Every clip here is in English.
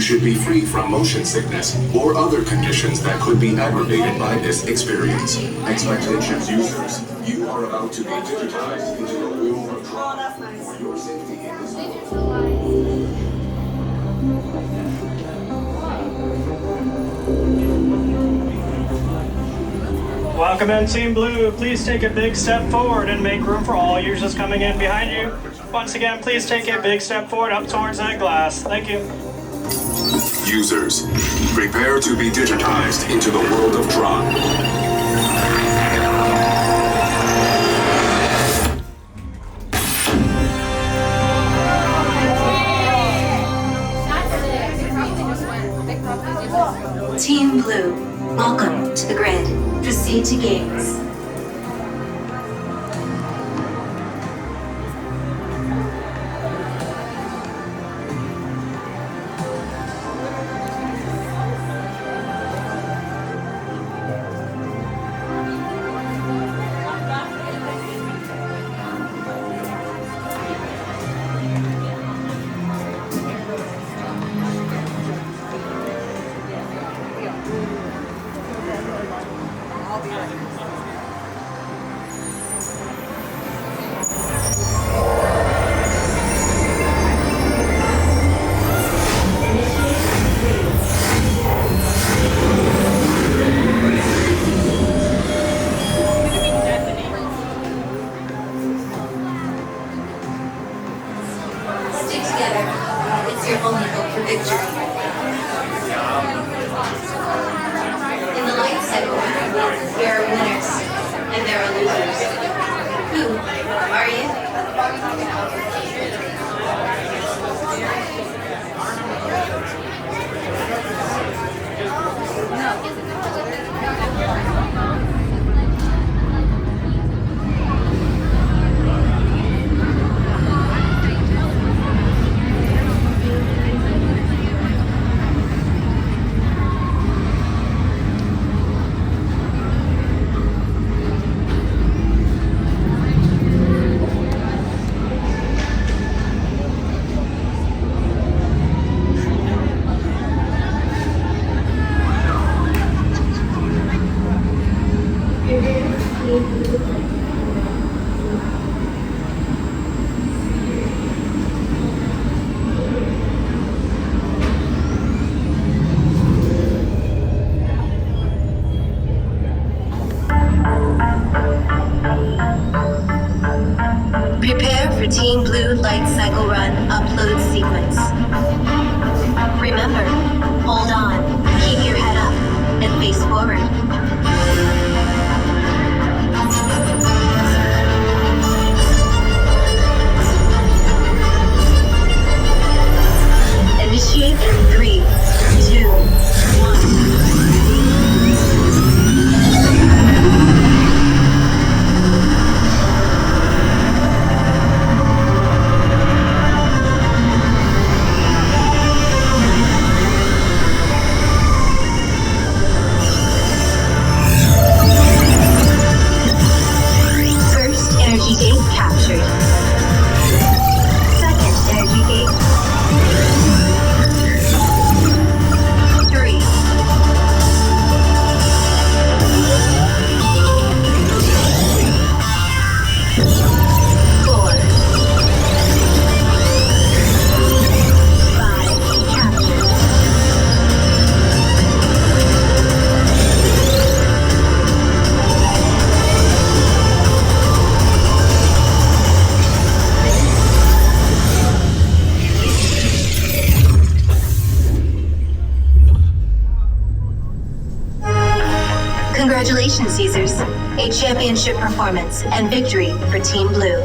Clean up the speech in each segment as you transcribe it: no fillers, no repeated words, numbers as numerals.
should be free from motion sickness or other conditions that could be aggravated by this experience. Expectations users, you are about to be digitized into the world of Tron. For your safety in this Welcome in, Team Blue. Please take a big step forward and make room for all users coming in behind you. Once again, please take a big step forward up towards that glass. Thank you. users, prepare to be digitized into the world of Tron. Team Blue, welcome to the grid. Proceed to games. Stick together. It's your only hope for victory. In the Lightcycle Run, there are winners and there are losers. Who are you? Prepare for Team Blue Lightcycle Run upload sequence. Remember, hold on, keep your head up, and face forward. Initiate in 3, 2, 1. Energy gate captured. Second energy gate. 3. 4. 5 captured. Congratulations, users. A championship performance and victory for Team Blue.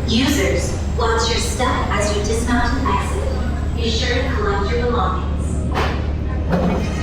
Users, watch your step as you dismount and exit. Be sure to collect your belongings.